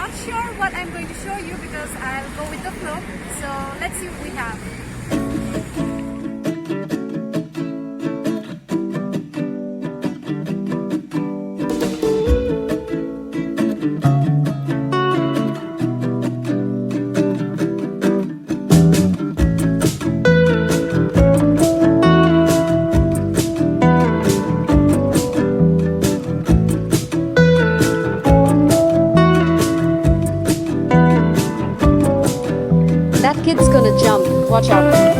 not sure what I'm going to show you because I'll go with the flow. So let's see what we have. That kid's gonna jump. Watch out.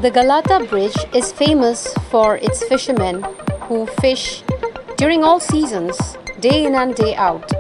The Galata Bridge is famous for its fishermen who fish during all seasons, day in and day out.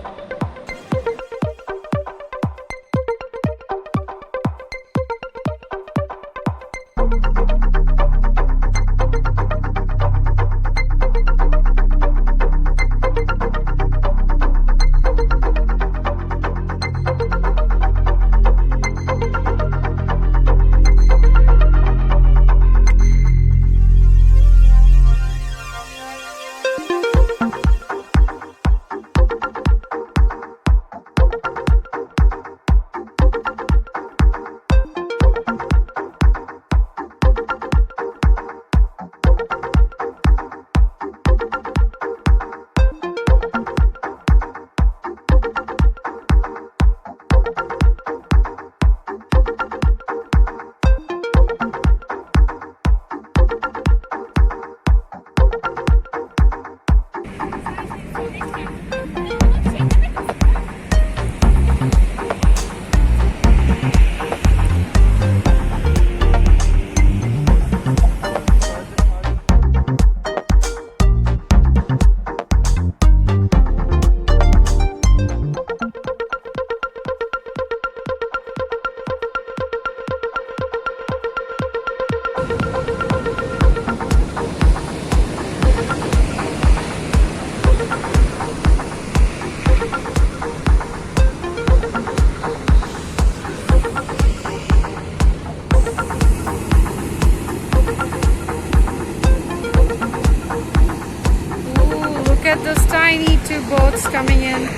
Look at those tiny two boats coming in.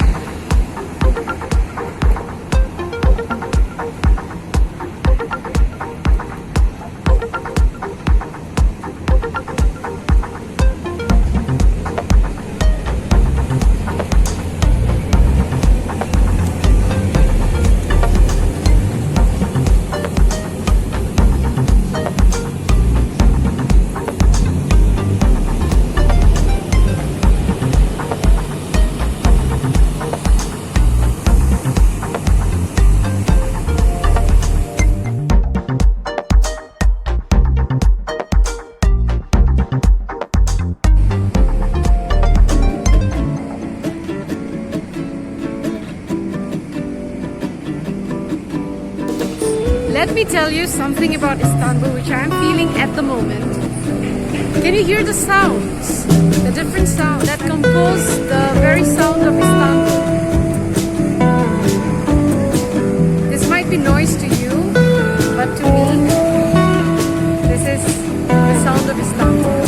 me tell you something about Istanbul which I am feeling at the moment. Can you hear the sounds? The different sounds that compose the very sound of Istanbul. This might be noise to you, but to me, this is the sound of Istanbul.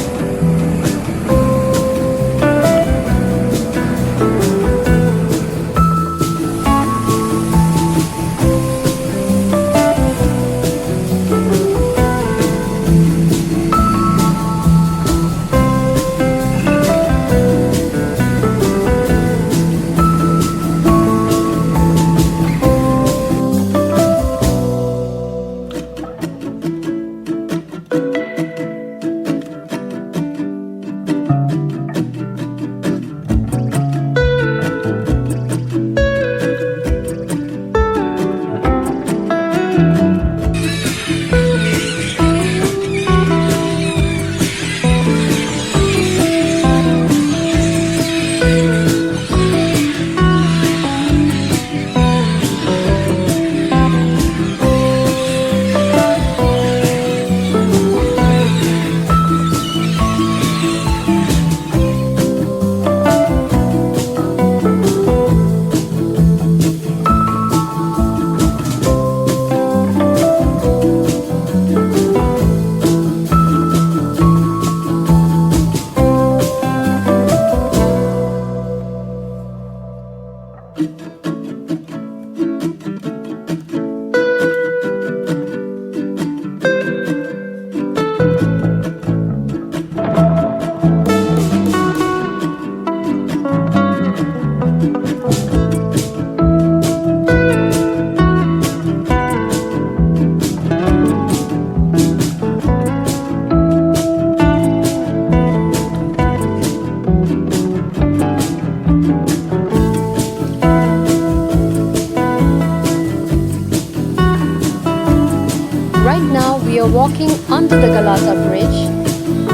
We are walking under the Galata Bridge,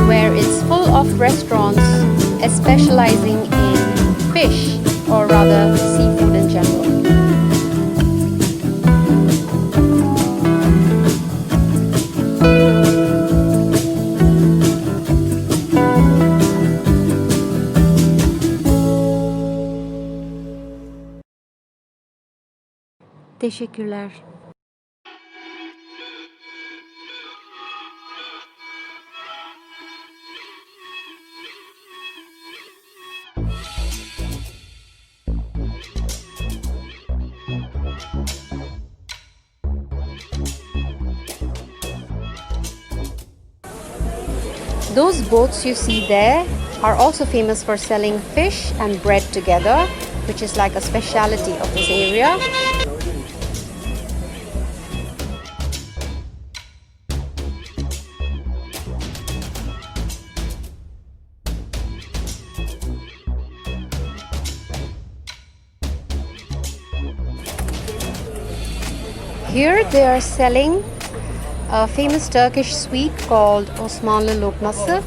where it's full of restaurants specializing in fish, or rather seafood in general. Teşekkürler. Those boats you see there are also famous for selling fish and bread together, which is like a specialty of this area. Here they are selling a famous Turkish sweet called Osmanlı lokması.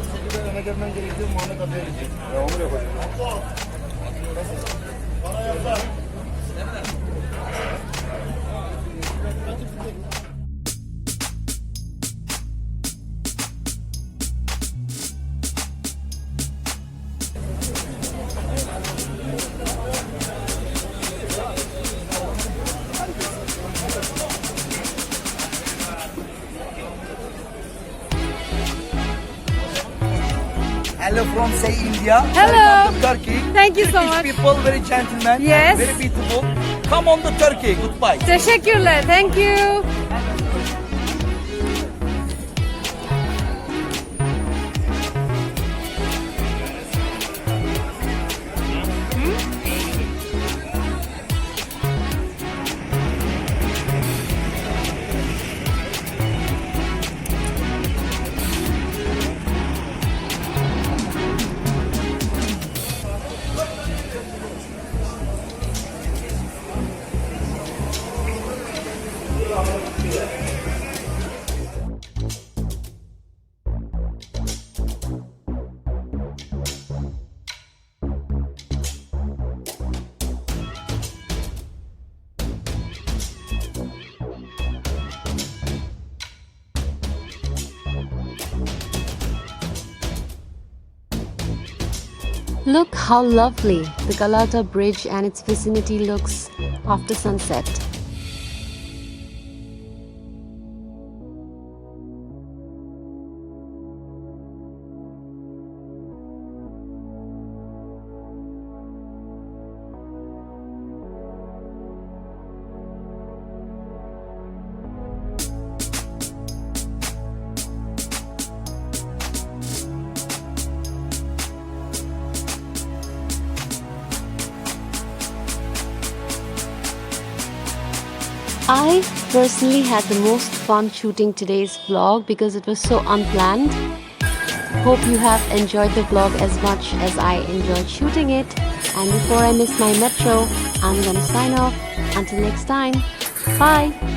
Hello from say India. Hello. Welcome to Turkey. Thank you so Turkish much. people very gentlemen. Yes. Very beautiful. Come on to Turkey. Goodbye. Teşekkürler. Thank you. Look how lovely the Galata Bridge and its vicinity looks after sunset. I personally had the most fun shooting today's vlog because it was so unplanned. Hope you have enjoyed the vlog as much as I enjoyed shooting it. And before I miss my metro, I'm gonna sign off. Until next time, bye!